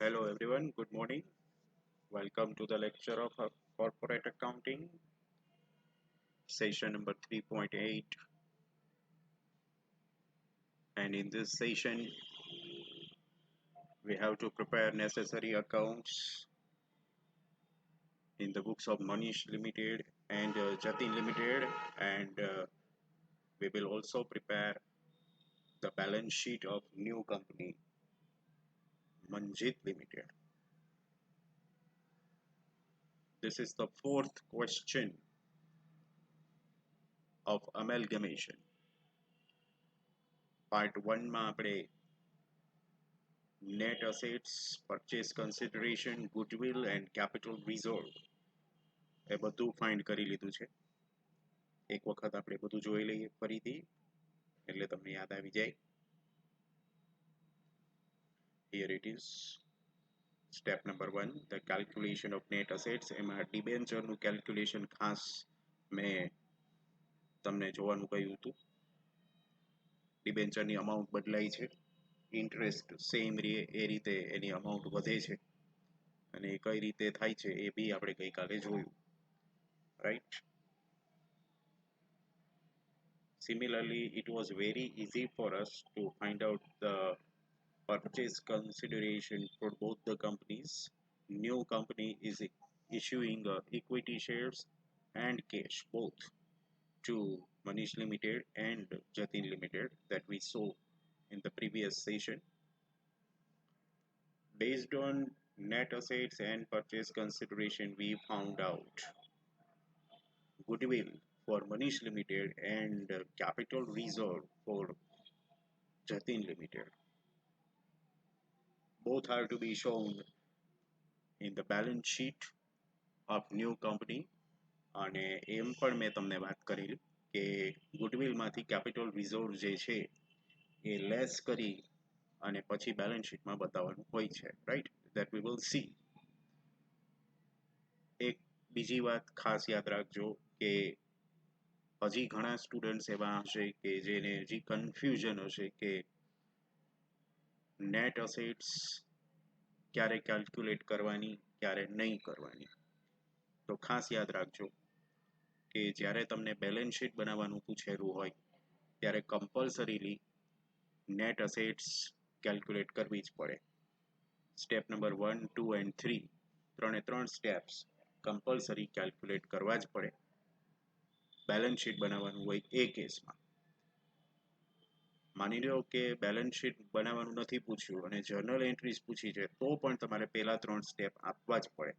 Hello everyone, good morning. Welcome to the lecture of corporate accounting, session number 3.8. And in this session, we have to prepare necessary accounts in the books of Manish Limited and Jatin Limited, and we will also prepare the balance sheet of new company, Manjit Limited. This is the fourth question of amalgamation. Part 1 માં આપણે net assets, purchase consideration, goodwill and capital reserve એ બધું find કરી લીધું છે. એક વખત આપણે બધું જોઈ લઈએ ફરીથી એટલે તમને યાદ આવી જાય. Here it is. Step number 1, the calculation of net assets. એમાં ડિબેન્ચરનું કેલ્ક્યુલેશન ખાસ મેં તમને જોવાનું કહ્યું હતું. ડિબેન્ચરની અમાઉન્ટ બદલાય છે, ઇન્ટરેસ્ટ સેમ રહે એ રીતે એની અમાઉન્ટ વધે છે અને એ કઈ રીતે થાય છે એ બી આપણે ગઈકાલે જોયું, right? Similarly, it was very easy for us to find out the purchase consideration for both the companies. New company is issuing equity shares and cash both to Manish Limited and Jatin Limited that we saw in the previous session. Based on net assets and purchase consideration, we found out goodwill for Manish Limited and capital reserve for Jatin Limited. Both are to be shown in the balance sheet of new company. અને એમ પણ મેં તમને વાત કરેલી કે ગુડવિલમાંથી capital reserve જે છે એ less કરી અને પછી બેલેન્સ શીટમાં બતાવવાનું હોય છે, right? That we will see. એક બીજી વાત ખાસ યાદ રાખજો કે હજી ઘણા સ્ટુડન્ટ્સ એવા હશે કે જેને હજી કન્ફ્યુઝન હશે કે નેટ અસેટ્સ ક્યારે કેલ્ક્યુલેટ કરવાની, ક્યારે નહીં કરવાની. તો ખાસ યાદ રાખજો કે જ્યારે તમને બેલેન્સ શીટ બનાવવાનું પૂછેલું હોય ત્યારે કમ્પલસરીલી નેટ અસેટ્સ કેલ્ક્યુલેટ કરવી જ પડે. સ્ટેપ નંબર 1, 2 એન્ડ 3 ત્રણે ત્રણ સ્ટેપ્સ કમ્પલસરી કેલ્ક્યુલેટ કરવા જ પડે બેલેન્સ શીટ બનાવવાનું હોય એ કેસમાં. માની લો કે બેલેન્સ શીટ બનાવવાનું નથી પૂછ્યું અને જર્નલ એન્ટ્રીઝ પૂછી છે તો પણ તમારે પહેલા ત્રણ સ્ટેપ આપવા જ પડે.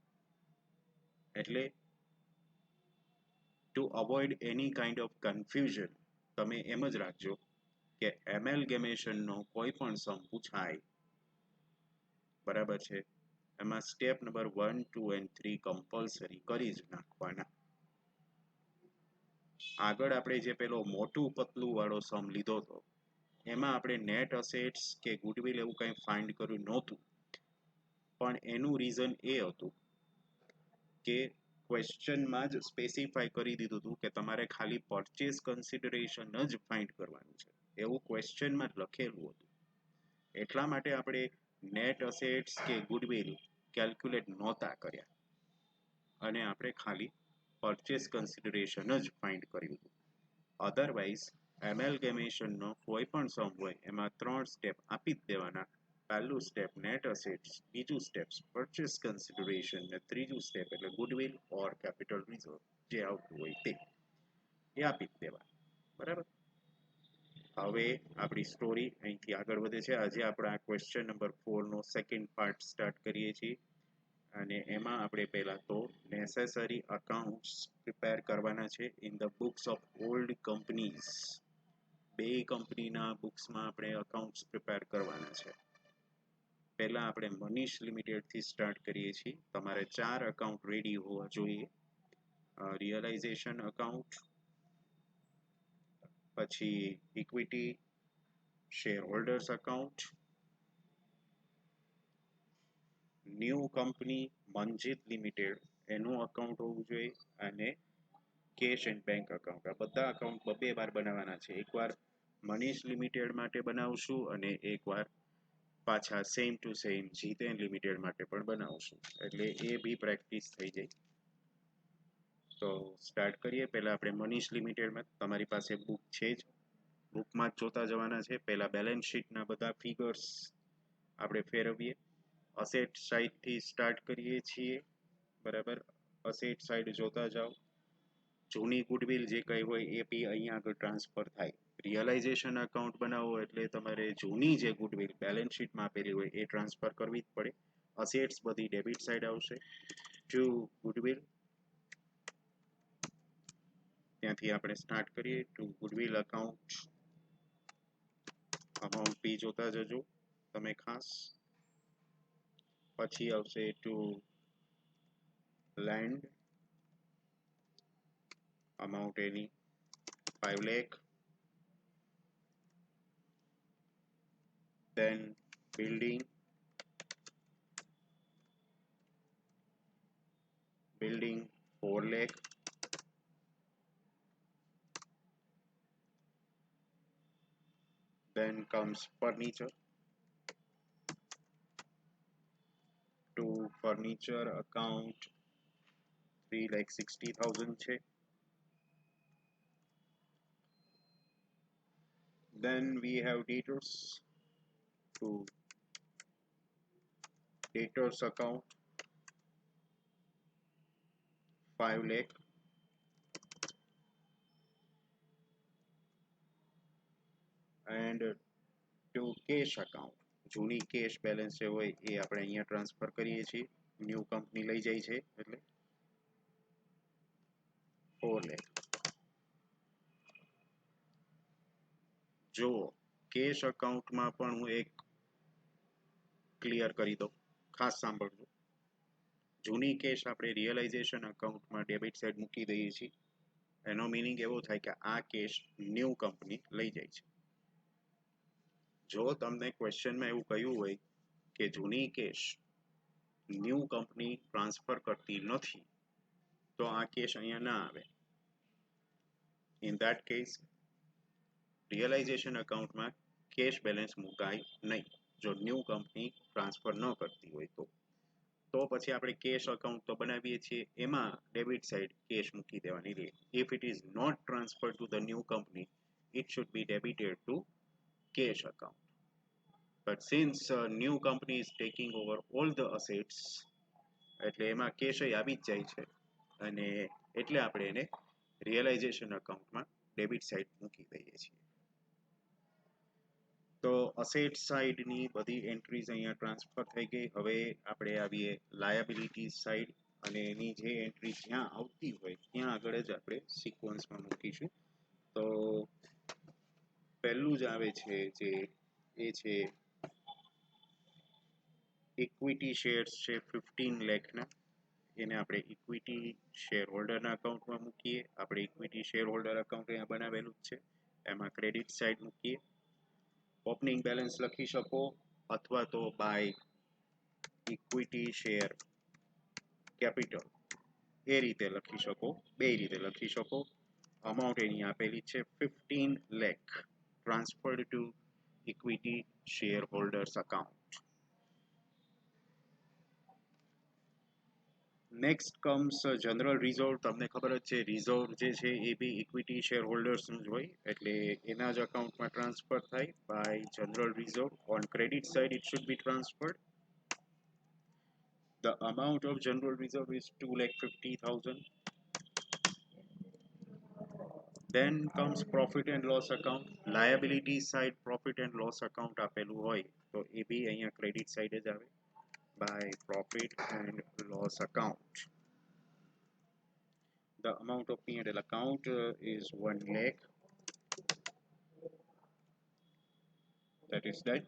એટલે two avoid any kind of confusion તમે એમ જ રાખજો કે એમેલગેમેશનનો કોઈ પણ સમ પૂછાય, બરાબર છે, એમાં સ્ટેપ નંબર 1, 2 એન્ડ 3 કમ્પલસરી કરી જ નાખવાના. આગળ આપણે જે પેલો મોટું પતલું વાળો સમ લીધો હતો એમાં આપણે નેટ અસેટ્સ કે ગુડવિલ એવું કંઈ ફાઇન્ડ કર્યું નહોતું, પણ એનું રીઝન એ હતું કે ક્વેશ્ચનમાં જ સ્પેસિફાઈ કરી દીધું હતું કે તમારે ખાલી પરચેસ કન્સિડરેશન જ ફાઇન્ડ કરવાનું છે, એવું ક્વેશ્ચનમાં જ લખેલું હતું. એટલા માટે આપણે નેટ અસેટ્સ કે ગુડવિલ કેલ્ક્યુલેટ નહોતા કર્યા અને આપણે ખાલી પરચેસ કન્સિડરેશન જ ફાઇન્ડ કર્યું હતું. અધરવાઇઝ એમેલગેમેશનનો કોઈ પણ સમ હોય એમાં ત્રણ સ્ટેપ આપી જ દેવાના. પહેલું સ્ટેપ નેટ અસેટ્સ, બીજું સ્ટેપ પરચેસ કન્સિડરેશન ને ત્રીજું સ્ટેપ એટલે ગુડવિલ ઓર કેપિટલ રિઝર્વ જે આવતું હોય તે એ આપી જ દેવા, બરાબર? હવે આપણી સ્ટોરી અહીંથી આગળ વધે છે. આજે આપણે આ ક્વેશ્ચન નંબર 4 નો સેકન્ડ પાર્ટ સ્ટાર્ટ કરીએ છીએ અને એમાં આપણે પહેલા તો નેસેસરી અકાઉન્ટ્સ પ્રિપેર કરવાના છે in the books of old companies. બે કંપનીના બુક્સમાં આપણે અકાઉન્ટ્સ પ્રિપેર કરવાના છે. પહેલા આપણે મનીષ લિમિટેડથી સ્ટાર્ટ કરીએ છીએ. તમારે 4 અકાઉન્ટ રેડી હોવા જોઈએ. રિયલાઇઝેશન અકાઉન્ટ, પછી equity share holders account, new company Manjit limited એનું અકાઉન્ટ હોવું જોઈએ અને કેશ એન્ડ બેંક અકાઉન્ટ. આ બધા અકાઉન્ટ બે વાર બનાવવાના છે. એકવાર મનીષ લિમિટેડ માટે બનાવશું અને એકવાર પાછા same to same Jiten limited માટે પણ બનાવશું, એટલે એ બી પ્રેક્ટિસ થઈ જાય. તો સ્ટાર્ટ કરીએ. પહેલા આપણે મનીષ લિમિટેડમાં, તમારી પાસે બુક છે જ, બુકમાં જ જોતા જવાના છે. પહેલા બેલેન્સ શીટના બધા ફિગર્સ આપણે ફેરવીએ. અસેટ સાઇડથી સ્ટાર્ટ કરીએ છીએ, બરાબર. અસેટ સાઇડ જોતા જાઓ. જૂની ગુડવિલ જે કઈ હોય એ બી અહીંયા આગળ ટ્રાન્સફર થાય. રિયલાઇઝેશન અકાઉન્ટ બનાવો એટલે તમારે જૂની જે ગુડવિલ બેલેન્સ શીટમાં આપેલી હોય એ ટ્રાન્સફર કરવી જ પડે. અસેટ્સ બધી ડેબિટ સાઇડ આવશે. ટુ ગુડવિલ, ત્યાંથી આપણે સ્ટાર્ટ કરીએ. ટુ ગુડવિલ અકાઉન્ટ, અમાઉન્ટ બી જોતા જજો તમે ખાસ. પછી આવશે two land, amount any 5 lakh. then building 4 lakh. then comes furniture. To furniture account 3,60,000 છે. then we have debtors. To debtors account 5 lakh. and to cash account, જૂની કેશ બેલેન્સ જે હોય એ આપણે અહીંયા ટ્રાન્સફર કરીએ છીએ. ન્યૂ કંપની લઈ જાય છે એટલે 4 lakh. જો કેશ અકાઉન્ટમાં પણ હું એક ક્લિયર કરી દઉં, ખાસ સાંભળજો. જૂની કેશ આપણે રિયલાઇઝેશન અકાઉન્ટમાં ડેબિટ સાઇડ મૂકી દઈએ છીએ. એનો મિનિંગ એવો થાય કે આ કેશ ન્યૂ કંપની લઈ જાય છે. જો તમને ક્વેશ્ચનમાં એવું કહ્યું હોય કે જૂની કેશ ન્યૂ કંપની ટ્રાન્સફર કરતી નથી, તો આ કેશ અહીંયા ના આવે. ઇન ધેટ કેસ રિયલાઇઝેશન અકાઉન્ટમાં કેશ બેલેન્સ મુકાય નહીં, જો ન્યૂ કંપની ટ્રાન્સફર ન કરતી હોય તો પછી આપણે કેશ અકાઉન્ટ તો બનાવીએ છીએ, એમાં ડેબિટ સાઇડ કેશ મૂકી દેવાની રહે. If it is not transfer to the new company, it should be debited to cash account. But since new company is taking over all the assets, એટલે એમાં cache આવી જ જાય છે, અને એટલે આપણે એને રિયલાઇઝેશન અકાઉન્ટમાં ડેબિટ સાઇડ મૂકી દઈએ છીએ. તો અસેટ સાઇડની બધી એન્ટ્રીઝ અહીંયા ટ્રાન્સફર થઈ ગઈ. હવે આપણે આવીએ લાયબિલિટી સાઇડ, અને એની જે એન્ટ્રી જ્યાં આવતી હોય ત્યાં આગળ જ આપણે સિક્વન્સમાં મૂકીશું. તો પહેલું જ આવે છે જે એ છે ઇક્વિટી શેર્સ છે 15 લાખના, એને આપણે ઇક્વિટી શેર હોલ્ડરના અકાઉન્ટમાં મૂકીએ. આપણે ઇક્વિટી શેર હોલ્ડર અકાઉન્ટ અહીંયા બનાવેલું જ છે, એમાં ક્રેડિટ સાઇડ મૂકીએ. ઓપનિંગ બેલેન્સ લખી શકો, અથવા તો બાય ઇક્વિટી શેર કેપિટલ એ રીતે લખી શકો, બે રીતે લખી શકો. અમાઉન્ટ એની આપેલી છે 15 lakh transferred two equity share holders account. Next comes general reserve. તમને ખબર જ છે રિઝર્વ જે છે એ બી ઇક્વિટી શેર હોલ્ડર્સનું જ હોય, એટલે એના જ અકાઉન્ટમાં ટ્રાન્સફર થાય by general reserve. On credit side it should be transferred. The amount of general reserve is 2,50,000. Then comes profit and loss account. Liability side profit and loss account આપેલું હોય તો એ બી અહીંયા ક્રેડિટ સાઇડ જ આવે by profit and loss account. The amount of P&L account is 1 lakh. That is that.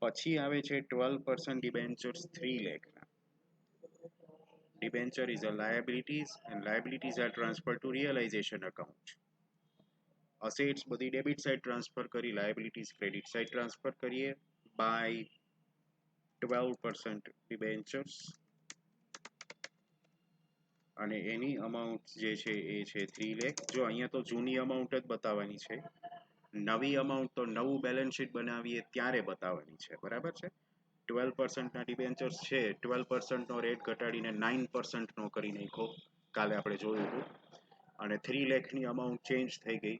પછી આવે છે 12% debentures 3 lakh. Debenture is a liabilities, and liabilities are transferred to realization account. Assets બધી debit side transfer કરી, liabilities credit side transfer કરીએ by 12% debentures, અને એની amount જે છે એ છે 3 લાખ. જો અહીંયા તો જૂની અમાઉન્ટ જ બતાવવાની છે, નવી અમાઉન્ટ તો નવું બેલેન્સ શીટ બનાવીએ ત્યારે બતાવવાની છે, બરાબર છે. 12% ડિબેન્ચર્સ છે, 12% રેટ ઘટાડીને 9% કરી નાખ્યો, કાલે આપણે જોયું હતું. અને 3 લાખની અમાઉન્ટ ચેન્જ થઈ ગઈ,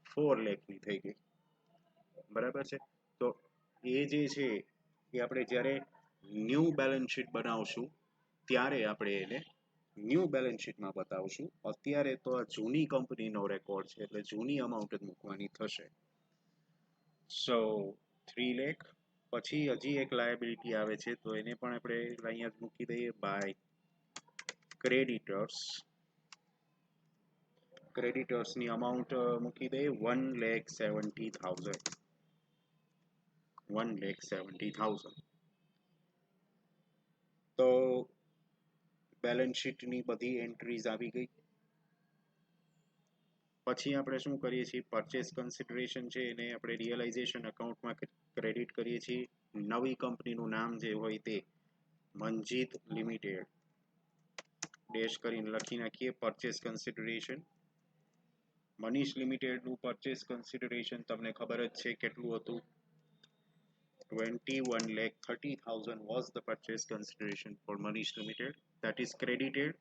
4 લાખની થઈ ગઈ, બરાબર છે. તો એ જે છે એ આપણે જ્યારે ન્યૂ બેલેન્સ શીટ બનાવશું ત્યારે આપણે એને ન્યૂ બેલેન્સ શીટમાં બતાવશું. અત્યારે તો આ જૂની કંપનીનો રેકોર્ડ છે એટલે જૂની અમાઉન્ટ જ મૂકવાની થશે. સો 3 લાખ. પછી હજી એક લાયબિલિટી આવે છે તો એને પણ આપણે અહીંયા જ મૂકી દઈએ, બાય ક્રેડિટર્સની અમાઉન્ટ મૂકી દઈએ 1,70,000. 1,70,000. તો બેલેન્સ શીટની બધી એન્ટ્રીઝ આવી ગઈ. પછી આપણે શું કરીએ છીએ, પરચેસ કન્સિડરેશન છે એને આપણે રિયલાઇઝેશન અકાઉન્ટમાં ક્રેડિટ કરીએ છીએ. નવી કંપનીનું નામ જે હોય તે મંજીત લિમિટેડ ડેશ કરીને લખી નાખીએ પરચેસ કન્સિડરેશન. મનીષ લિમિટેડનું પરચેસ કન્સિડરેશન તમને ખબર જ છે કેટલું હતું. 21,30,000 was the purchase consideration for Manish Limited. That is credited.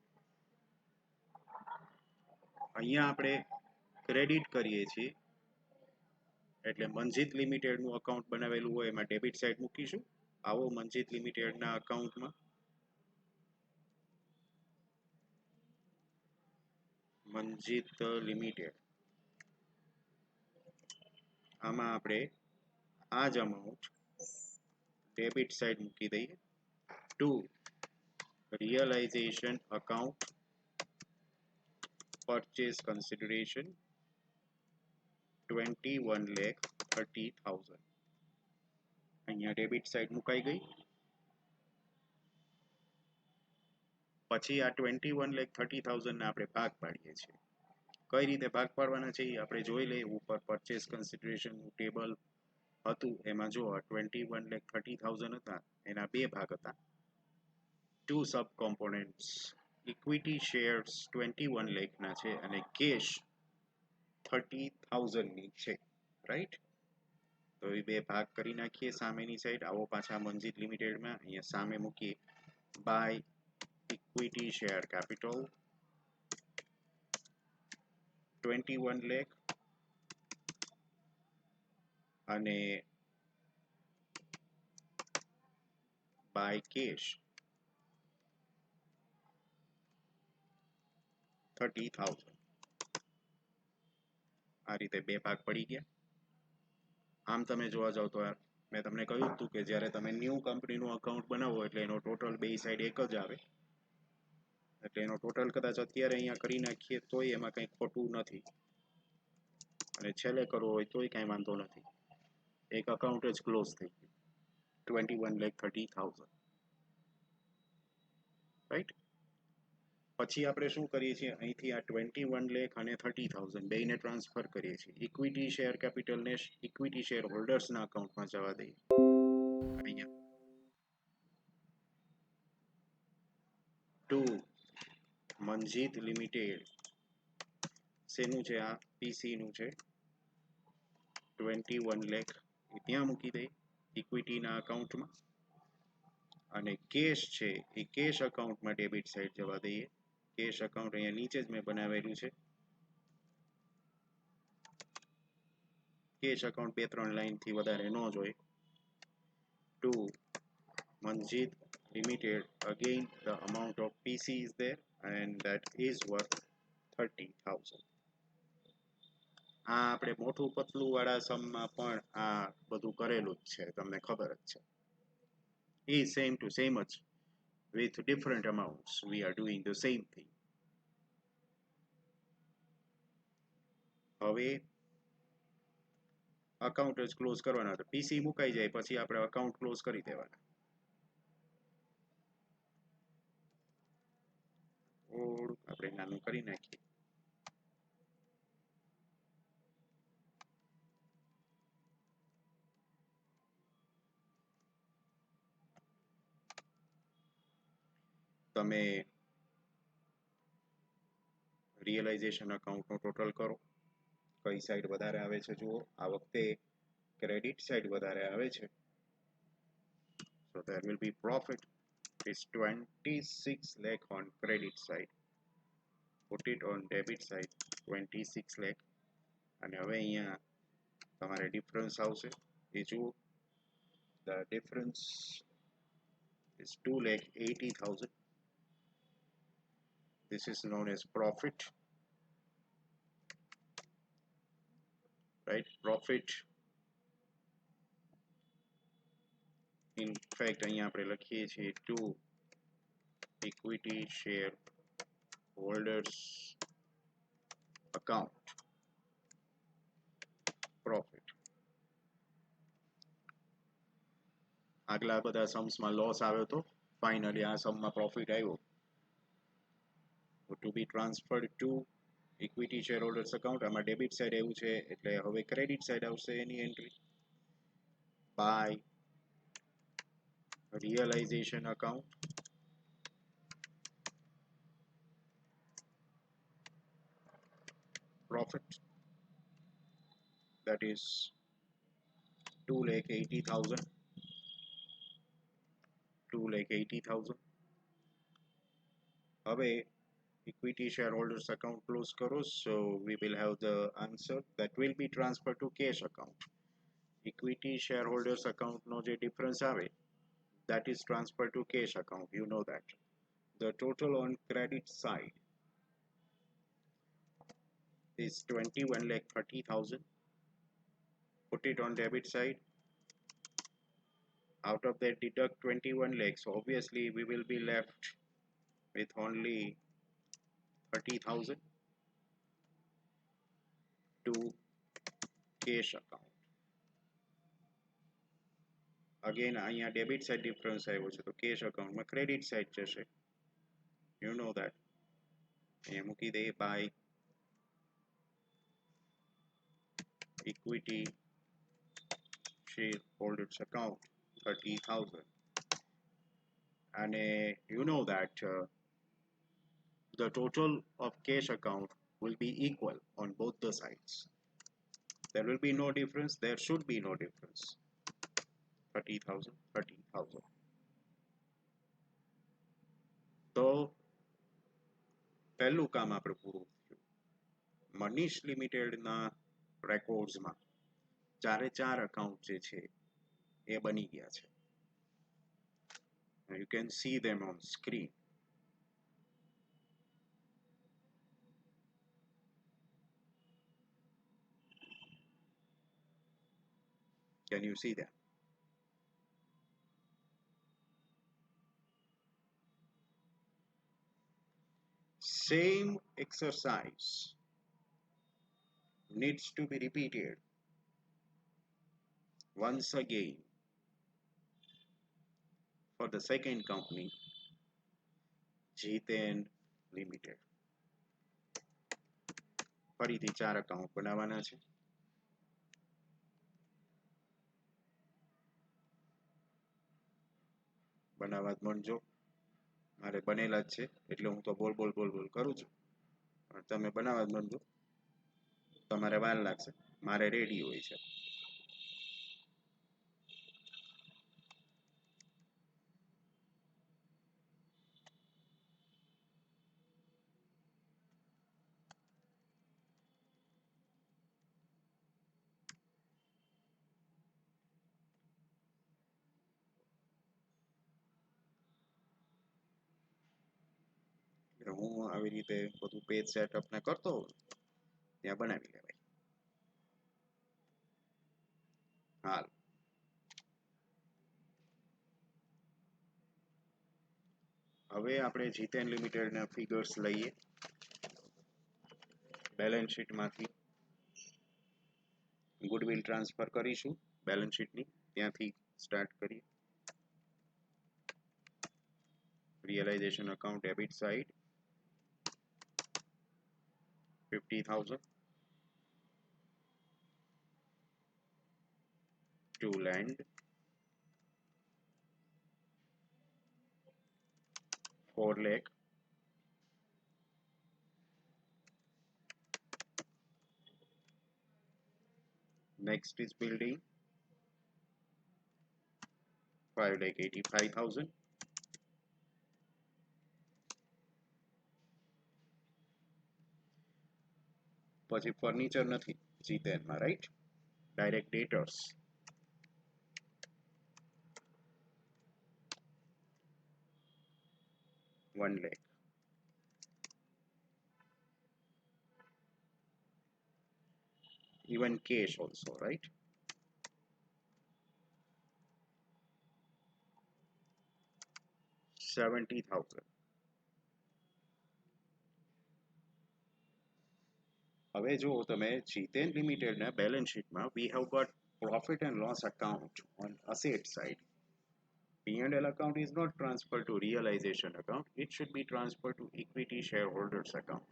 અહીંયા આપણે ક્રેડિટ કરીએ છીએ એટલે મંજીત લિમિટેડનું અકાઉન્ટ બનાવેલું હોય એમાં ડેબિટ સાઈડ મૂકીશું. આવો મંજીત લિમિટેડના અકાઉન્ટમાં મંજીત લિમિટેડ, આમાં આપણે આ જ અમાઉન્ટ ડેબિટ સાઈડ મૂકી દઈએ to realisation account purchase consideration 21,30,000. અહીંયા ડેબિટ સાઈડ મુકાઈ ગઈ. પછી આ 21,30,000 ને આપણે ભાગ પાડીએ છીએ. કઈ રીતે ભાગ પાડવાના છે એ આપણે જોઈ લઈએ. ઉપર પરચેસ કન્સિડરેશન ટેબલ હતું એમાં જો 21,30,000 હતા એના બે ભાગ હતા, ટુ સબ કોમ્પોનેન્ટ્સ. ઇક્વિટી શેર્સ 21 લાખના છે અને કેશ 30,000 ની છે, રાઈટ. તો એ બે ભાગ કરી નાખીએ સામેની સાઈડ. આવો પાછા મંજીત લિમિટેડમાં અહીંયા સામે મૂકીએ by equity share capital 21 lakh અને બાય કેશ 30,000. આ રીતે બે ભાગ પડી ગયા. આમ તમે જોવા જાવ તો મેં તમને કહ્યું હતું કે જ્યારે તમે ન્યૂ કંપનીનું અકાઉન્ટ બનાવો એટલે એનો ટોટલ બે સાઈડ એક જ આવે, એટલે એનો ટોટલ કદાચ અત્યારે અહીંયા કરી નાખીએ તોય એમાં કંઈ ખોટું નથી અને છેલ્લે કરવો હોય તોય કાંઈ વાંધો નથી. એક અકાઉન્ટ જ ક્લોઝ થઈ ગયું 21,30,000, રાઈટ. પછી આપણે શું કરીએ છીએ, અહીંથી આ 21 લાખ અને 30,000 બેને ટ્રાન્સફર કરીએ છીએ. ઇક્વિટી શેર કેપિટલને ઇક્વિટી શેર હોલ્ડર્સના અકાઉન્ટમાં જવા દઈએ. અહીંયા ટુ મંજીત લિમિટેડ શેનું છે, આ પીસી નું છે, 21 લાખ એ ત્યાં મૂકી દઈએ ઇક્વિટીના અકાઉન્ટમાં. અને કેશ છે એ કેશ અકાઉન્ટમાં ડેબિટ સાઈડ જવા દઈએ. કેશ અકાઉન્ટ અહીંયા નીચે જ મેં બનાવેલું છે. કેશ અકાઉન્ટ 2-3 લાઈનથી વધારે ન જોઈએ. To Manjit limited, again the amount of PC is there and that is worth 30,000. આ આપણે મોટું પતલું વાળા સમમાં પણ આ બધું કરેલું જ છે, તમને ખબર જ છે. એ સેમ ટુ સેમ જ with different amounts we are doing the same thing. હવે અકાઉન્ટ જ ક્લોઝ કરવાના હતા. પીસી મુકાઈ જાય પછી આપણે અકાઉન્ટ ક્લોઝ કરી દેવાના. થોડુંક આપણે નાનું કરી નાખીએ. તમે રિયલાઇઝેશન અકાઉન્ટનો ટોટલ કરો કઈ સાઈડ વધારે આવે છે જુઓ, આ વખતે ક્રેડિટ સાઈડ વધારે આવે છે. So there will be profit is 26 lakh on credit side. Put it on debit side 26 lakh. અને હવે અહીંયા તમારે ડિફરન્સ આવશે એ જુઓ. The difference is 2,80,000. This is known as profit, right? Profit. In fact, અહીંયા આપણે લખીએ છીએ to equity share holders account profit. આગલા બધા સમ્સમાં લોસ આવ્યો તો ફાઇનલી આ સમમાં પ્રોફિટ આવ્યો. To be transferred to equity shareholders account. આમાં ડેબિટ સાઈડ આવ્યું છે એટલે હવે ક્રેડિટ સાઈડ આવશે એની entry. By realization account profit, that is 2,80,000. 2,80,000. હવે equity shareholders account close karo, so we will have the answer that will be transferred to cash account. Equity shareholders account no je difference ave, that is transferred to cash account, you know that. The total on credit side is 21,30,000. Put it on debit side. Out of that deduct 21 lakhs, so obviously we will be left with only 30,000 to cash account. Again અહીંયા debit side difference આવ્યો છે તો cash account માં credit side જશે, you know that. અહીંયા મૂકી દે by equity shareholders account 30,000. And you know that the total of cash account will be equal on both the sides. There will be no difference, there should be no difference. 30,000, 30,000. તો પહેલું કામ આપણે પૂરું થયું. મનીષ લિમિટેડના રેકોર્ડ્સમાં ચારે ચાર અકાઉન્ટ જે છે એ બની ગયા છે. You can see them on screen. Can you see that? Same exercise needs to be repeated once again for the second company, Jiten Limited. ફરીથી ચાર અકાઉન્ટ બનાવવાના છે. બનાવવા જ માંડજો, મારે બનેલા જ છે એટલે હું તો બોલ બોલ બોલ બોલ કરું છું, પણ તમે બનાવવા જ માંડજો. તમારે વાર લાગશે, મારે રેડી હોય છે. હું આવી રીતે બધું પેજ સેટઅપ ને કરતો હોઉં ત્યાં બનાવી લેવાય. હાલ હવે આપણે જીતેન લિમિટેડના ફિગર્સ લઈએ બેલેન્સ શીટમાંથી. ગુડવિલ ટ્રાન્સફર કરીશું બેલેન્સ શીટની, ત્યાંથી સ્ટાર્ટ કરીએ. realization account debit side 50,000 to land 4 lakh Next is building 5,85,000. પછી ફર્નિચર નથી જીતેનમાં, right? Direct debtors 1 lakh. Even cash also, right? $70,000. હવે જો તમે જીતેન લિમિટેડના બેલેન્સ શીટમાં we have got profit and loss account on asset side. P&L account is not transferred to realization account. It should be transferred to equity shareholders account.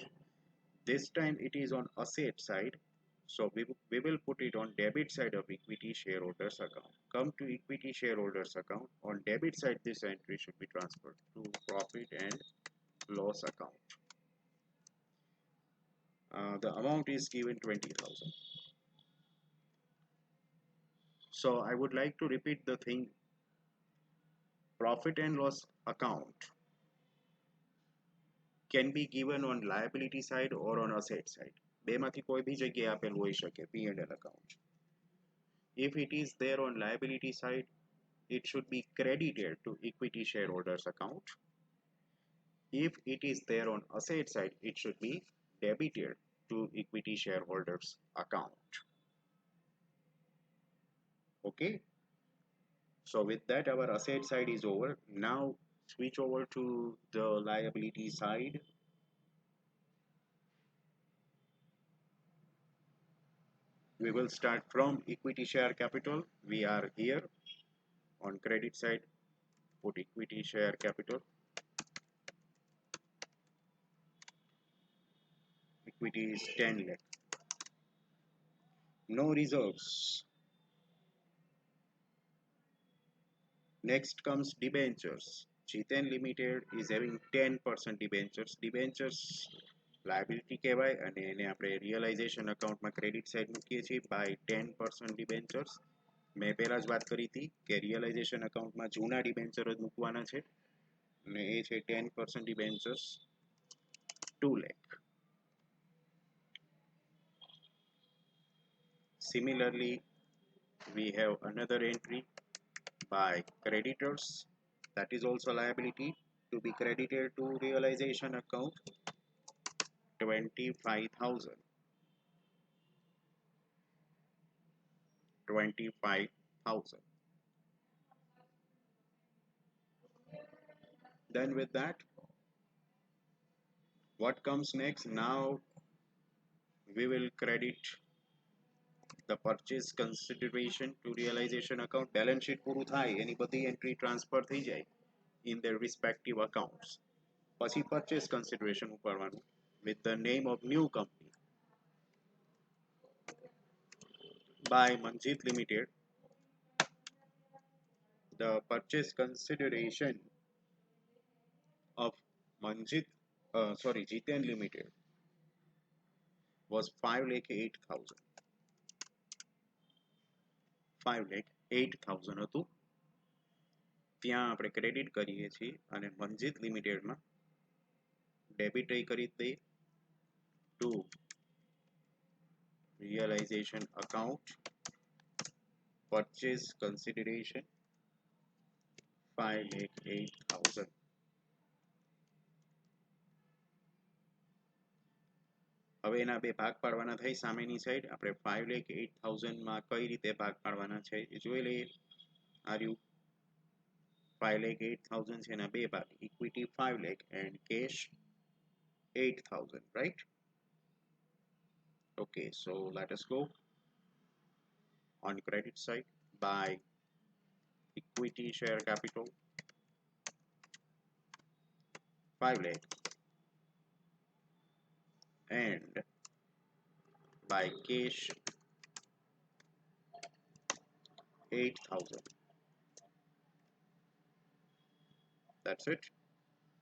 This time it is on asset side. So we will put it on debit side of equity shareholders account. Come to equity shareholders account. On debit side, this entry should be transferred to profit and loss account. The amount is given 20,000. So I would like to repeat the thing. Profit and loss account can be given on liability side or on asset side. બેમાંથી કોઈ બી જગ્યાએ આપેલું હોઈ શકે P&L account. If it is there on liability side, it should be credited to equity shareholders account. If it is there on asset side, it should be debited to equity shareholders account. Okay, so with that our asset side is over. Now switch over to the liability side. We will start from equity share capital. We are here on credit side. Put equity share capital. Equity is 10 lakh. No reserves. Next comes debentures. Jiten Limited is having 10% debentures. Debentures liability કહેવાય અને એને આપણે realisation અકાઉન્ટમાં credit side મૂકીએ છીએ by 10% debentures. મેં પહેલાં જ વાત કરી હતી કે રિયલાઇઝેશન અકાઉન્ટમાં જૂના ડિબેન્ચર જ મૂકવાના છે અને એ છે 10% debentures 2 lakh. Similarly, we have another entry by creditors. That is also liability to be credited to realization account 25,000. 25,000. Then with that, what comes next? Now we will credit the purchase consideration to realization account. Balance sheet પૂરું થાય એની બધી entry transfer થઈ જાય in their respective accounts. પછી purchase consideration ઉપાડવાનું with the name of new company by Manjit Limited. The purchase consideration of Jiten Limited was 5,08,000. 5,08,000 હતું. ત્યાં આપણે credit કરીએ છીએ અને મંજીત લિમિટેડમાં ડેબિટ કરી દઈએ two realization account purchase consideration 5,08,000. હવે એના બે ભાગ પાડવાના થઈ સામેની સાઈડ. આપણે 5,08,000 માં કઈ રીતે ભાગ પાડવાના છે એ જોઈ લઈએ. આર્યુ 5,08,000 છે એના બે ભાગ, equity 5 lakh and cash 8,000, right? Okay, so let us go on credit side by equity share capital 5 lakh and by cash 8,000. That's it.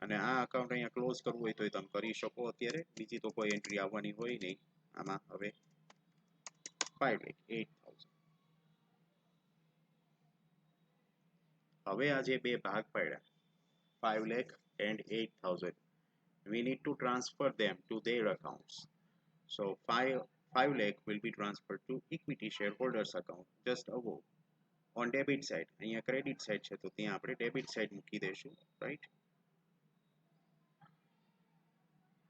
અને આ અકાઉન્ટ અહીંયા ક્લોઝ કરવું હોય તો તમે કરી શકો અત્યારે. બીજી તો કોઈ એન્ટ્રી આવવાની હોય નહીં આમાં. હવે 5,08,000. હવે આ જે બે ભાગ પડ્યા 5 lakh and 8,000, we need to transfer them to their accounts. So 5 lakh will be transferred to equity shareholders account just above on debit side. અહીંયા credit side છે તો ત્યાં આપણે debit side મૂકી દઈશું, right?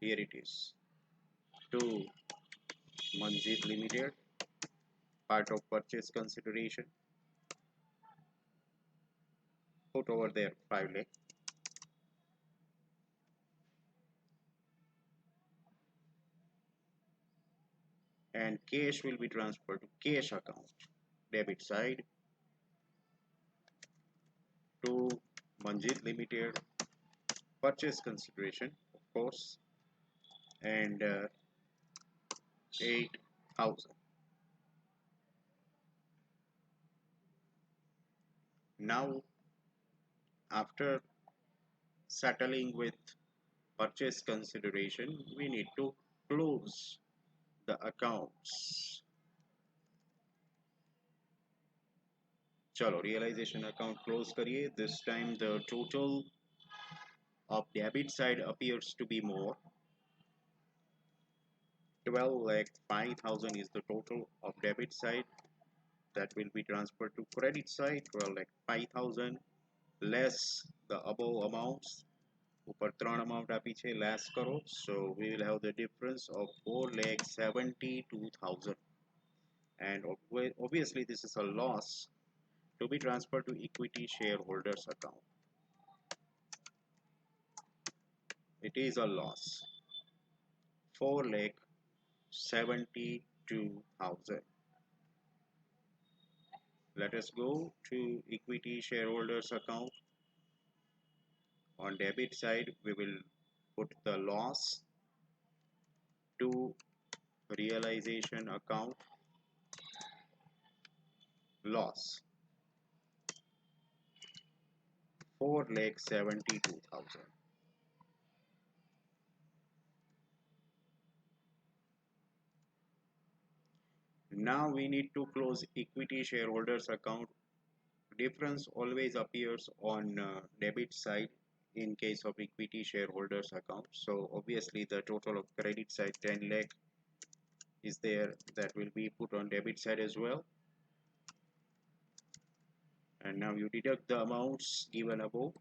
Here it is. To Manjeet Limited, part of purchase consideration. Put over there 5 lakh. And cash will be transferred to cash account, debit side, to Manjeet Limited, purchase consideration, of course, and 8,000. Now, after settling with purchase consideration, we need to close the accounts. Chalo, realization account close kariye. This time the total of debit side appears to be more. 12 lakh 5,000 is the total of debit side that will be transferred to credit side. 12 lakh 5,000 less the above amounts. ઉપર ત્રણ amount આપી છે, less કરો. So we will have the difference of 4,72,000. And obviously this is a loss to be transferred to equity shareholders account. It is a loss. 4,72,000. Let us go to equity shareholders account. On debit side, we will put the loss to realization account. Loss 4,72,000. Now we need to close equity shareholders account. Difference always appears on debit side in case of equity shareholders account. So obviously the total of credit side 10 lakh is there, that will be put on debit side as well. And now you deduct the amounts given above.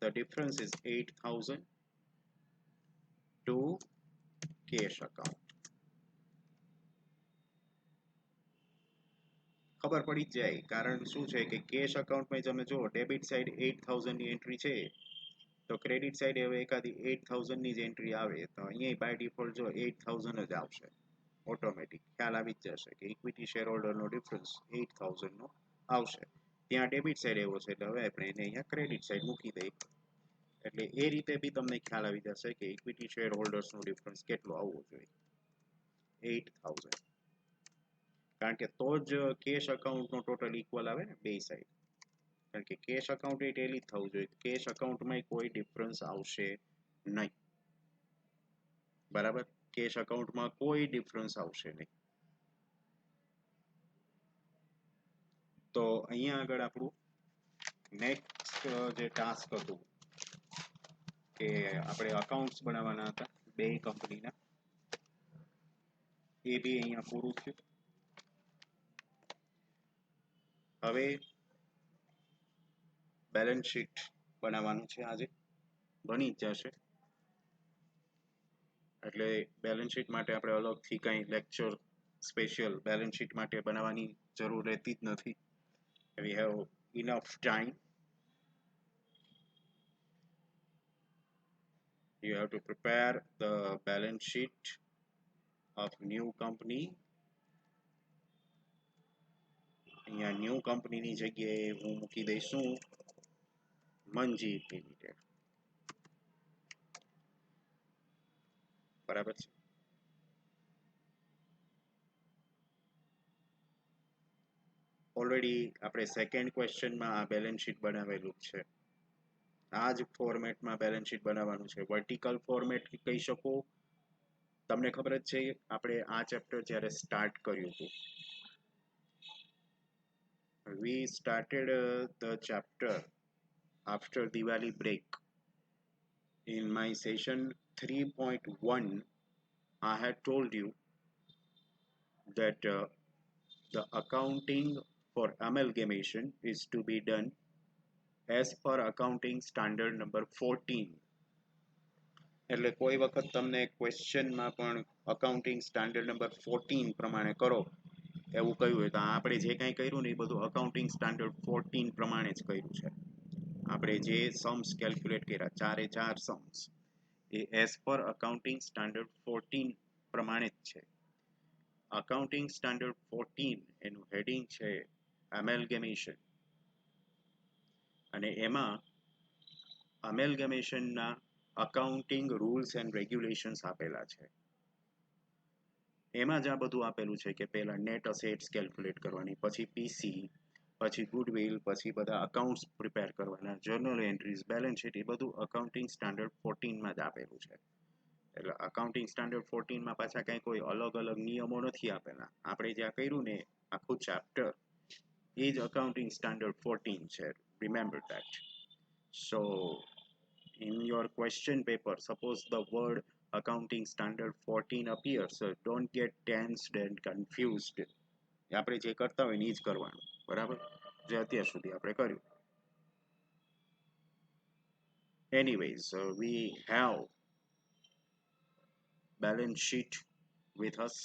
The difference is 8,000 to cash account. ખબર પડી જ જાય, કારણ શું છે કે cache અકાઉન્ટમાં તમે જો ડેબિટ સાઈડ 8,000 ની એન્ટ્રી છે તો ક્રેડિટ સાઈડ હવે એકાદી 8,000 ની જ એન્ટ્રી આવે તો અહીંયા બાય ડિફોલ્ટ જો 8,000 જ આવશે ઓટોમેટિક. ખ્યાલ આવી જ જશે કે ઇક્વિટી શેર હોલ્ડરનો ડિફરન્સ 8,000 નો આવશે. ત્યાં ડેબિટ સાઈડ એવો છે એટલે હવે આપણે એને અહીંયા ક્રેડિટ સાઈડ મૂકી દઈએ. એટલે એ રીતે બી તમને ખ્યાલ આવી જશે કે ઇક્વિટી શેર હોલ્ડર્સનો ડિફરન્સ કેટલો આવવો જોઈએ, 8,000. કારણ કે તો જ કેશ અકાઉન્ટનો ટોટલ ઇક્વલ આવે ને બે સાઈડ. કારણ કે કેશ અકાઉન્ટ એ ટેલી થવું જોઈએ, કેશ અકાઉન્ટમાં કોઈ ડિફરન્સ આવશે નહીં. બરાબર, કેશ અકાઉન્ટમાં કોઈ ડિફરન્સ આવશે નહીં. તો અહીંયા આગળ આપણું નેક્સ્ટ જે ટાસ્ક હતું કે આપણે અકાઉન્ટ્સ બનાવવાના હતા બે કંપનીના, એ બી અહીંયા પૂરું થયું. હવે બેલેન્સ શીટ બનાવવાનું છે, આજે બની જ જશે. એટલે બેલેન્સ શીટ માટે આપણે અલગથી કંઈ લેક્ચર સ્પેશિયલ બેલેન્સ શીટ માટે બનાવવાની જરૂર રહેતી જ નથી. We have enough time. You have to prepare the balance sheet of new company. અહીંયા ન્યૂ કંપનીની જગ્યાએ હું મૂકી દઈશું મંજીત લિમિટેડ. બરાબર છે. ઓલરેડી આપણે સેકન્ડ ક્વેશ્ચનમાં આ બેલેન્સ શીટ બનાવેલું છે. આ જ ફોર્મેટમાં બેલેન્સ શીટ બનાવવાનું છે. વર્ટિકલ ફોર્મેટ કહી શકો. તમને ખબર જ છે આપણે આ ચેપ્ટર જ્યારે સ્ટાર્ટ કર્યું હતું we started the chapter after Diwali break. In my session 3.1, I had told you that the accounting for amalgamation is to be done as per accounting standard number 14. એટલે કોઈ વખત તમને ક્વેશ્ચનમાં પણ અકાઉન્ટિંગ સ્ટાન્ડર્ડ નંબર 14 પ્રમાણે કરો એવું કહ્યું હોય તો આપણે જે કંઈ કર્યું ને એ બધું અકાઉન્ટિંગ સ્ટાન્ડર્ડ 14 પ્રમાણે જ કર્યું છે. આપણે જે સમ્સ કેલ્ક્યુલેટ કર્યા ચારે ચાર સમ્સ એ એઝ પર અકાઉન્ટિંગ સ્ટાન્ડર્ડ 14 પ્રમાણે જ છે. અકાઉન્ટિંગ સ્ટાન્ડર્ડ 14 એનું હેડિંગ છે એમેલ્ગેમેશન, અને એમાં અમેલ્ગેમેશનના અકાઉન્ટિંગ રૂલ્સ એન્ડ રેગ્યુલેશન્સ આપેલા છે. એમાં જ આ બધું આપેલું છે કે પહેલા નેટ અસેટ્સ કેલ્ક્યુલેટ કરવાની, પછી પીસી, પછી ગુડવિલ, પછી બધા અકાઉન્ટ્સ પ્રિપેર કરવાના, જર્નલ એન્ટ્રીઝ, બેલેન્સ શીટ, એ બધું અકાઉન્ટિંગ સ્ટાન્ડર્ડ 14 માં જ આપેલું છે. એટલે અકાઉન્ટિંગ સ્ટાન્ડર્ડ 14 માં પાછા કંઈ કોઈ અલગ અલગ નિયમો નથી આપેલા. આપણે જ્યાં કર્યું ને આખું ચેપ્ટર એ જ અકાઉન્ટિંગ સ્ટાન્ડર્ડ 14 છે. Remember that. So in your question paper, suppose the word accounting standard 14 appears, so don't get tensed and confused. આપણે જે કરતા હોય ને એ જ કરવાનું, બરાબર, જે અત્યાર સુધી આપણે કર્યું. Anyways, we have balance sheet with us.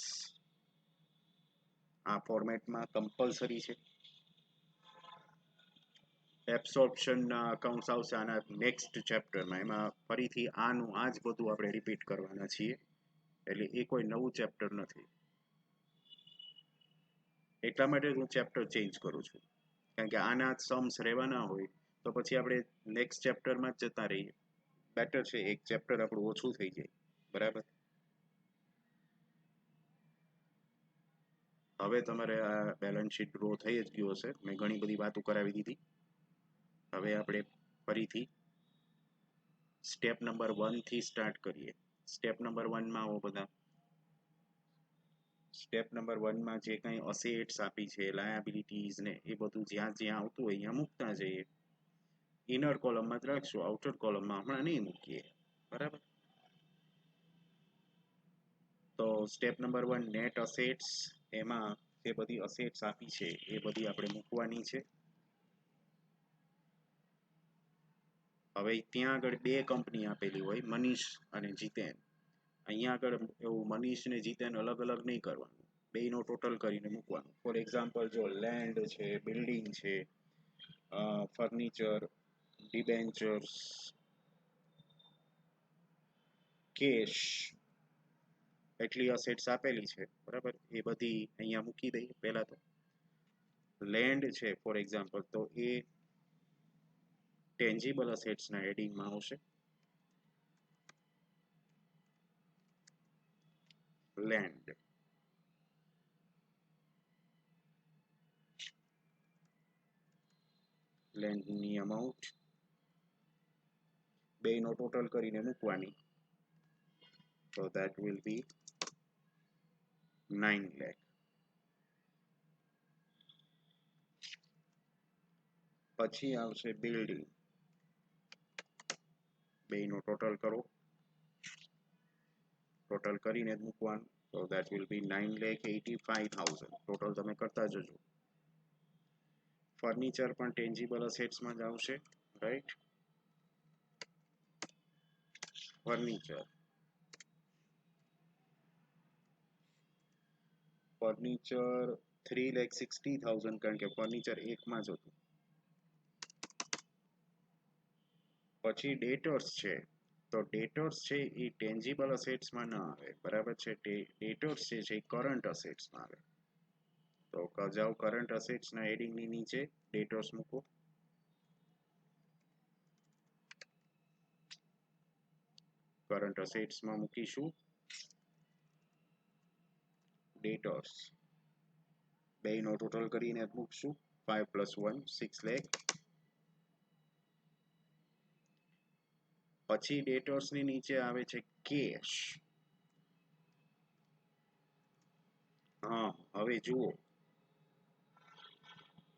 આ ફોર્મેટમાં કમ્પલસરી છે. એબ્સોર્પ્શનના અકાઉન્ટ્સ આવશે આના નેક્સ્ટ ચેપ્ટરમાં, એમાં ફરીથી આનું આ જ બધું આપણે રિપીટ કરવાના છીએ. એટલે એ કોઈ નવું ચેપ્ટર નથી. એટલા માટે હું ચેપ્ટર ચેન્જ કરું છું, કારણ કે આના સમ્સ રહેવાના હોય તો પછી આપણે નેક્સ્ટ ચેપ્ટરમાં જ જતા રહીએ. બેટર છે એક ચેપ્ટર આપણું ઓછું થઈ જાય, બરાબર. હવે તમારે આ બેલેન્સ શીટ ડ્રો થઈ જ ગયો હશે, મેં ઘણી બધી વાતો કરાવી દીધી. હવે આપણે ફરીથી સ્ટેપ નંબર 1 થી સ્ટાર્ટ કરીએ. સ્ટેપ નંબર 1 માં આવો બધા. સ્ટેપ નંબર 1 માં જે કંઈ અસેટ્સ આપી છે, લાયબિલિટીઝ ને એ બધું જ્યાં જ્યાં આવતું હોય અહીંયા મૂકતા જઈએ. ઇનર કોલમમાં જ રાખશું, આઉટર કોલમમાં હમણાં નહીં મૂકીએ, બરાબર. તો સ્ટેપ નંબર 1 નેટ અસેટ્સ, એમાં જે બધી અસેટ્સ આપી છે એ બધી આપણે મૂકવાની છે. હવે ત્યાં આગળ બે કંપની આપેલી હોય, મનીષ અને જીતેન. અહીંયા આગળ એવું મનીષ ને જીતેન અલગ અલગ નહીં કરવાનું, બેયનો ટોટલ કરીને મૂકવાનું. ફોર એક્ઝામ્પલ જો લેન્ડ છે, બિલ્ડિંગ છે, ફર્નિચર, ડિબેન્ચર્સ, કેશ, એટલી અસેટ્સ આપેલી છે, બરાબર. એ બધી અહીંયા મૂકી દઈએ પહેલા તો. લેન્ડ છે ફોર એક્ઝામ્પલ, તો એ ટેન્જીબલ અસેટ્સના હેડિંગમાં આવશે. લેન્ડ. લેન્ડની અમાઉન્ટ બેયનો ટોટલ કરીને મૂકવાની. So that will be 9 lakh. પછી આવશે બિલ્ડિંગ, બેયનો ટોટલ કરો, ટોટલ કરીને જ મૂકવાનું. So that will be 9,85,000. Total તમે કરતા જજો. ફર્નિચર પણ ટેન્જીબલ અસેટ્સમાં જ આવશે, રાઈટ. ફર્નિચર ફર્નિચર 3,60,000, કારણ કે ફર્નિચર એકમાં જ હતું. પછી ડેટર્સ છે, તો ડેટર્સ છે એ ટેન્જીબલ અસેટ્સમાં ન આવે, બરાબર છે. ડેટર્સ છે એ કરંટ અસેટ્સમાં આવે. તો જાઓ કરંટ અસેટ્સના હેડિંગની નીચે ડેટર્સ મૂકો. કરંટ અસેટ્સમાં મૂકીશું ડેટર્સ, બેયનો ટોટલ કરીને મૂકશું. 5 + 1 6 લાખ. પછી ડેટર્સની નીચે આવે છે કેશ. હા, હવે જુઓ,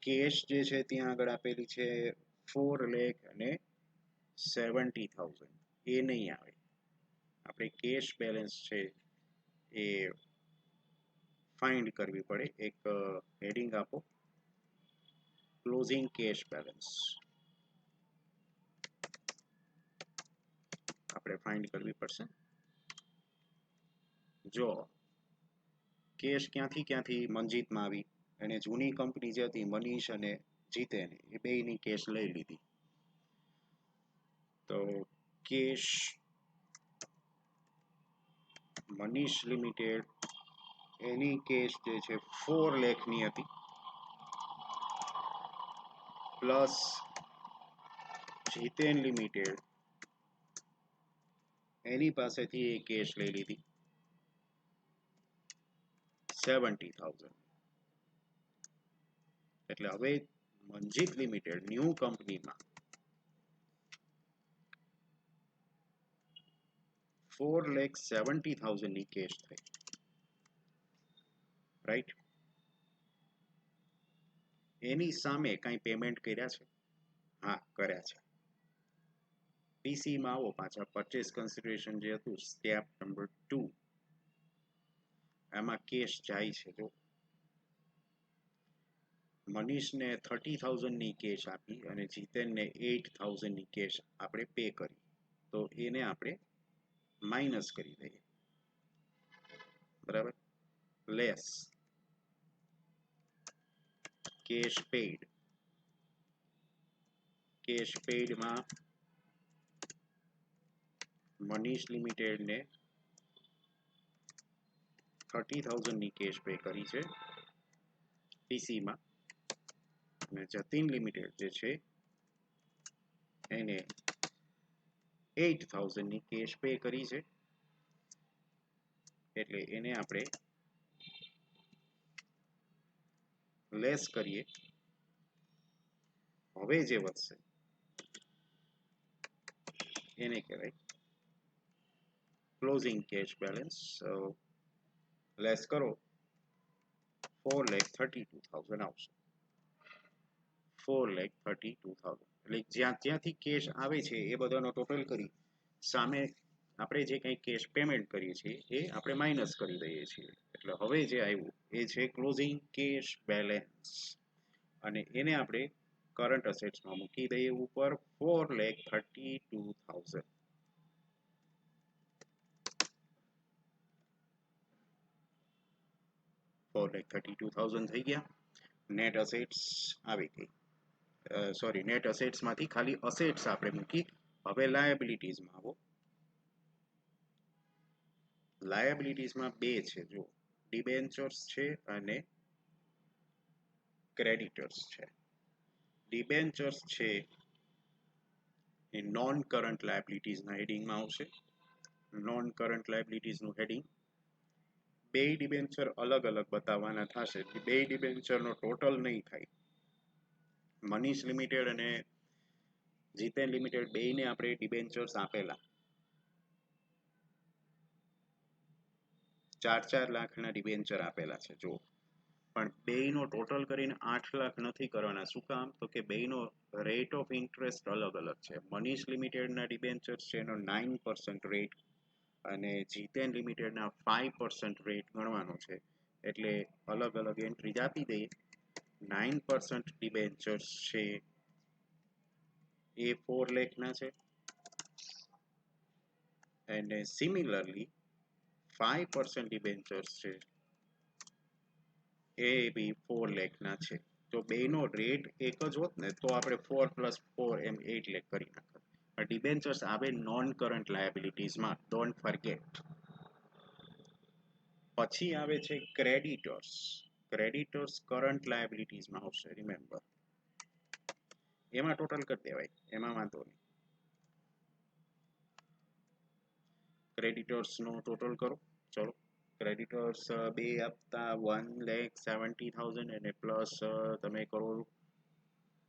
કેશ જે છે ત્યાં આગળ આપેલી છે 4,70,000, એ નહીં આવે. આપણે કેશ બેલેન્સ છે એ ફાઇન્ડ કરવી પડે. એક હેડિંગ આપો, ક્લોઝિંગ કેશ બેલેન્સ આપણે ફાઇન્ડ કરવી પડશે. જો કેશ ક્યાંથી મનજીતમાં આવી, અને જૂની કંપની જે હતી મનીષ અને જીતેન, એ બેયની કેશ લઈ લીધી. તો કેશ મનીષ લિમિટેડ એની કેશ જે છે 4 લાખની હતી, પ્લસ જીતેન લિમિટેડ એની પાસેથી એ કેશ લઈ લીધી 70,000. એટલે હવે મનજીત લિમિટેડ ન્યૂ કંપનીમાં 4,70,000 ની કેશ થઈ, રાઈટ? એની સામે કઈ પેમેન્ટ કર્યા છે? હા, કર્યા છે. પીસી માં આવો પાછા, પરચેસ કન્સિડરેશન જે હતું સ્ટેપ નંબર 2, એમાં કેશ જાય છે. જો મનીષને 30,000 ની કેશ આપી અને જીતેનને 8,000 ની કેશ આપણે પે કરી, તો એને આપણે માઇનસ કરી દઈએ, બરાબર? Less cash paid. કેશ પેઇડમાં મનીષ લિમિટેડને 30,000 ની કેશ પે કરી છે પીસીમાં, અને જતીન લિમિટેડ જે છે એને 8,000 ની કેશ પે કરી છે, એટલે એને આપણે લેસ કરીએ. હવે જે વધશે એને કહેવાય ક્લોઝિંગ કેશ બેલેન્સ. લેસ કરો 4,32,000 આવશે. 4,32,000 એટલે જ્યાંથી કેશ આવે છે એ બધાનો ટોટલ કરી સામે આપણે જે કંઈ કેશ પેમેન્ટ કરીએ છીએ એ આપણે માઇનસ કરી દઈએ છીએ. એટલે હવે જે આવ્યું એ છે ક્લોઝિંગ કેશ બેલેન્સ, અને એને આપણે કરંટ અસેટ્સમાં મૂકી દઈએ ઉપર 4,32,000. $4,32,000 થઈ ગયા. નેટ અસેટ્સ આવી ગઈ. સોરી, નેટ અસેટ્સમાંથી ખાલી અસેટ્સ આપણે મૂકી. હવે લાયબિલિટીઝમાં આવો. લાયબિલિટીઝમાં બે છે, જો ડિબેન્ચર્સ છે અને ક્રેડિટર્સ છે. ડિબેન્ચર્સ છે એ નોન કરંટ લાયબિલિટીઝના હેડિંગમાં આવશે. નોન કરંટ લાયબિલિટીઝનું હેડિંગ. બે ડિબેન્ચર અલગ અલગ બતાવવાના થશે, બે ડિબેન્ચરનો ટોટલ નહીં થાય. મનીષ લિમિટેડ અને જીતેન લિમિટેડ બેયને આપણે ડિબેન્ચર્સ આપેલા 4-4 લાખના ડિબેન્ચર આપેલા છે, જો. પણ બેયનો ટોટલ કરીને 8 લાખ નથી કરવાના. શું કામ? તો કે બેયનો રેટ ઓફ ઇન્ટરેસ્ટ અલગ અલગ છે. મનીષ લિમિટેડના ડિબેન્ચર્સ છે એનો 9% રેટ, અને જીતેન લિમિટેડના 5% રેટ ગણવાનો છે. એટલે અલગ અલગ એન્ટ્રીઝ આપી દઈએ. 9% ડિબેન્ચર્સ છે એ 4 લાખના છે, અને સિમિલરલી 5% ડિબેન્ચર્સ છે એ બી 4 લાખના છે. તો બેનો રેટ એક જ હોત ને તો આપણે 4 + 4 એમ 8 લાખ કરી નાખત. ડિબેન્ચર્સ આવે નોન કરંટ લાયબિલિટીઝમાં, ડોન્ટ ફર્ગેટ. પછી આવે છે ક્રેડિટર્સ. ક્રેડિટર્સ કરંટ લાયબિલિટીઝમાં આવશે, રિમેમ્બર. એમાં ટોટલ કરી દેવાય, એમાં વાંધો નહીં. ક્રેડિટર્સનો ટોટલ કરો. ચલો, ક્રેડિટર્સ બે આપતા 1,70,000 અને પ્લસ તમે કરો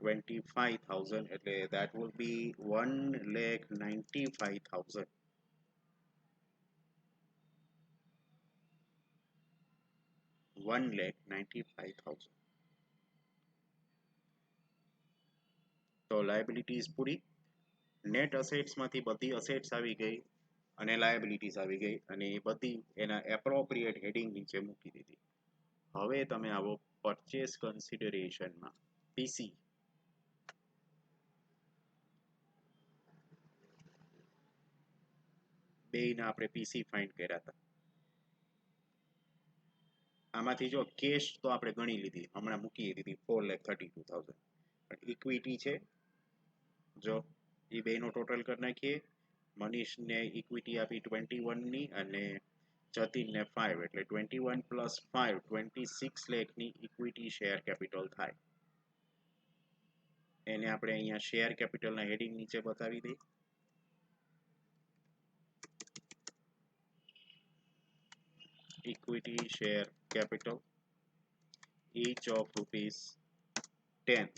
25,000, એટલે that would be 1,95,000. 1,95,000. તો લાયબિલિટીઝ પૂરી. નેટ અસેટ્સમાંથી બધી અસેટ્સ આવી ગઈ અને લાયબિલિટીઝ આવી ગઈ અને એ બધી એના એપ્રોપ્રિએટ હેડિંગ નીચે મૂકી દીધી. હવે તમે આવો પરચેસ કન્સિડરેશનમાં પીસી. બેયના આપણે પીસી ફાઇન્ડ કર્યા હતા. આમાંથી જો કેશ તો આપણે ગણી લીધી, હમણાં મૂકી દીધી 4,32,000. પણ ઇક્વિટી છે, જો એ બેનો ટોટલ કરી નાખીએ. મનીષને ઇક્વિટી આપી 21 ની અને જતીનને 5, એટલે 21 પ્લસ 5 26 લાખની ઇક્વિટી શેર કેપિટલ થાય. એને આપણે અહીંયા શેર કેપિટલના હેડિંગ નીચે બતાવી દઈએ. equity share capital each of ₹10,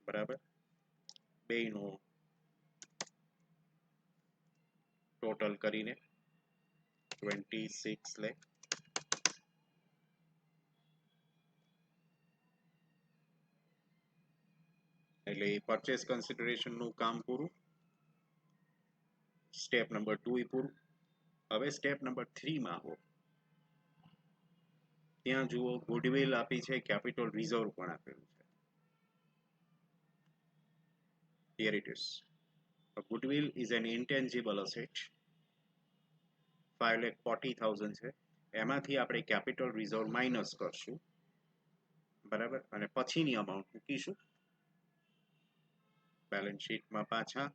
બરાબર. બેયનું ટોટલ કરીને 26 લાખ. એટલે પરચેસ કન્સિડરેશનનું કામ પૂરું. સ્ટેપ નંબર 2 પૂરું. હવે સ્ટેપ નંબર 3 માં આવો. ત્યાં જુઓ ગુડવિલ આપી છે, કેપિટલ રિઝર્વ પણ આપેલું છે. Here it is. A goodwill is an intangible asset. 5,40,000 છે. એમાંથી આપણે કેપિટલ રિઝર્વ માઇનસ કરશું, બરાબર, અને પછીની અમાઉન્ટ મૂકીશું બેલેન્સ શીટમાં પાછા.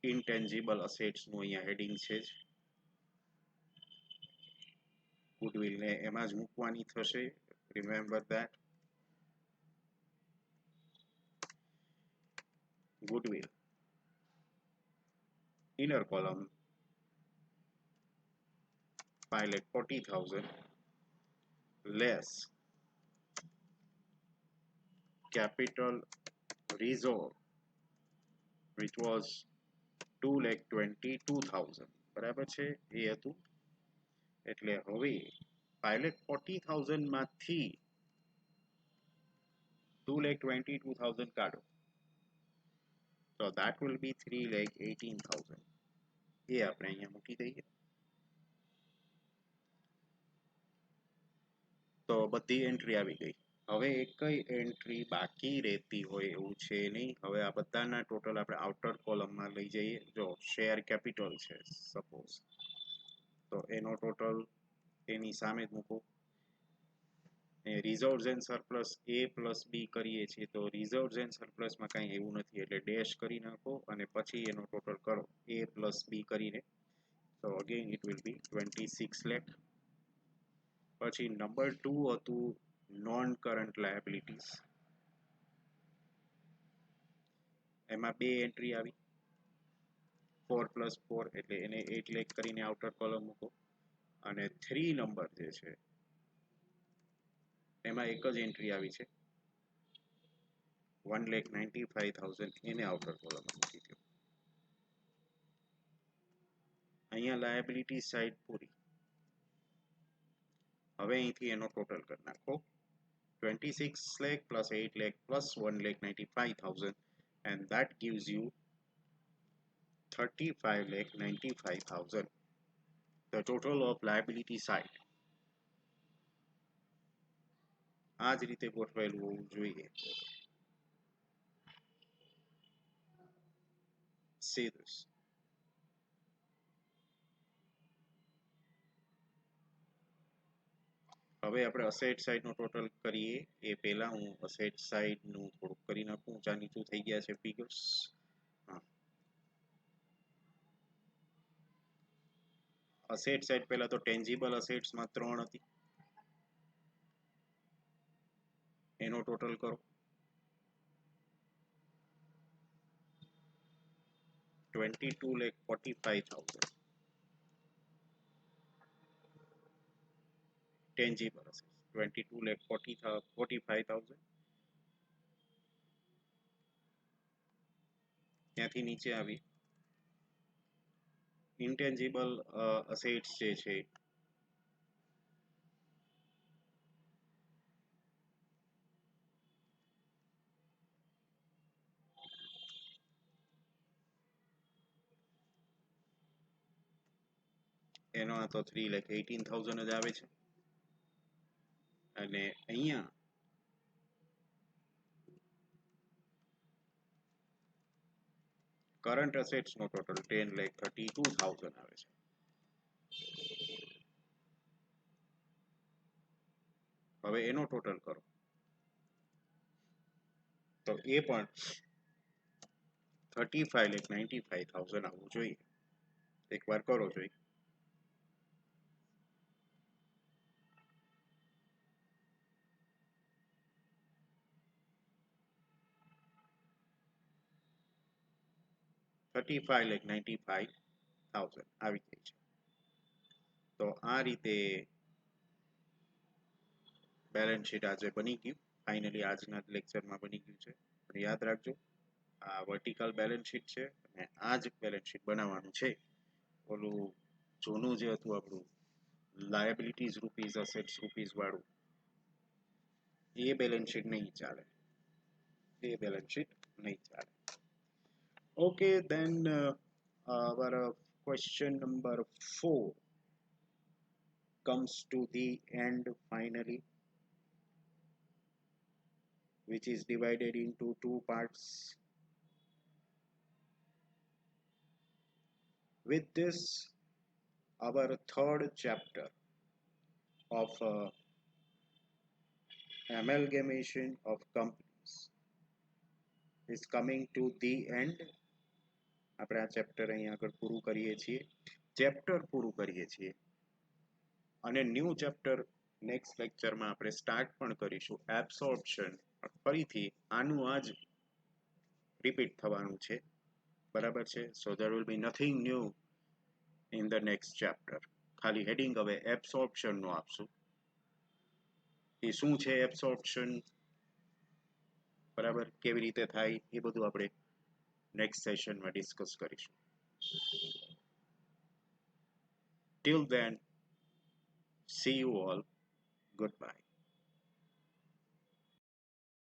ઇન્ટેન્જિબલ અસેટ્સનું અહીંયા હેડિંગ છે જ. ગુડવિલને એમાં જ મૂકવાની થશે. Remember that. Goodwill inner column 5,40,000 less capital reserve which was 2,22,000, બરાબર છે, એ હતું. એટલે હવે 5,40,000 માંથી 2,22,000 કાઢો, so that will be 3,18,000. એ આપણે અહીંયા મૂકી દઈએ. તો બધી એન્ટ્રી આવી ગઈ. હવે એકઈ એન્ટ્રી બાકી રહેતી હોય એવું છે નહીં. હવે આ બધાના ટોટલ આપણે આઉટર કોલમમાં લઈ જઈએ. જો શેર કેપિટલ છે સપોઝ, તો એનો ટોટલ એની સામે જ મૂકો. Reserves and surplus A plus B કરીએ છીએ, તો રિઝર્વ્સ એન્ડ સરપ્લસમાં કાંઈ એવું નથી, એટલે ડેશ કરી નાખો અને પછી એનો ટોટલ કરો એ પ્લસ બી કરીને. તો again it will be 26 lakh. પછી નંબર 2 હતું નોન કરંટ લાયબિલિટીઝ. એમાં બે એન્ટ્રી આવી 4 + 4, એટલે એને 8 લાખ કરીને આઉટર કોલમ મૂકો. અને 3 નંબર જે છે એમાં એક જ એન્ટ્રી આવી છે 1,95,000, એને આઉટર કોલમમાં મૂકી દો. અહીંયા લાયબિલિટી સાઈડ પૂરી. હવે અહીંથી એનો ટોટલ કરી નાખો 26 lakh plus 8 lakh plus 1,95,000, and that gives you 35,95,000, the total of liability side. આ જ રીતે ગોઠવાયેલું હોવું જોઈએ. See this. હવે આપણે અસેટ સાઈડનું ટોટલ કરીએ એ પહેલા હું અસેટ સાઈડનું થોડુંક કરી નાખું. ઊંચા નીચું થઈ ગયા છે ફિગર્સ. અસેટ સાઈડ પહેલા તો ટેન્જિબલ અસેટ્સમાં 3 હતી, એનો ટોટલ કરો 22,45,000. Tangible assets 22,45,000. ત્યાંથી નીચે આવી ઇન્ટેન્જિબલ અસેટ્સ જે છે એનો આ તો 3,18,000 જ આવે છે. અને અહીંયા કરંટ અસેટ્સ નો ટોટલ 10,32,000 આવે છે. હવે એનો ટોટલ કરો તો એ પણ 35,95,000 આવવું જોઈએ. એકવાર કરો જોઈએ. $35,95,000 આવી જાય છે. તો આ રીતે બેલેન્સ શીટ આજે બની ગયું. ફાઇનલી આજના લેક્ચરમાં બની ગયું છે. પણ યાદ રાખજો, આ વર્ટિકલ બેલેન્સ શીટ છે અને આ જ બેલેન્સ શીટ બનાવવાનું છે. ઓલું જૂનું જે હતું આપણું લાયબિલિટીઝ રૂપીઝ અસેટ્સ રૂપીઝ વાળું, એ બેલેન્સ શીટ નહીં ચાલે. એ બેલેન્સ શીટ નહીં ચાલે. Okay, then our question number 4 comes to the end finally, which is divided into two parts. With this, our third chapter of amalgamation of companies is coming to the end. આપણે આ chapter અહીં આગળ પૂરું કરીએ છીએ. Chapter પૂરું કરીએ છીએ અને ન્યૂ ચેપ્ટર નેક્સ્ટ લેક્ચરમાં આપણે સ્ટાર્ટ પણ કરીશું. એબ્સોર્પ્શન ફરીથી આનું આ જ રિપીટ થવાનું છે. બરાબર છે? So there will be nothing new in the next chapter. ખાલી હેડિંગ હવે એબ્સોર્પ્શન નું આપશું. એ શું છે એબ્સોર્પ્શન, બરાબર, કેવી રીતે થાય, એ બધું આપણે નેક્સ્ટ સેશનમાં ડિસ્કસ કરીશું. Till then, see you all. Goodbye.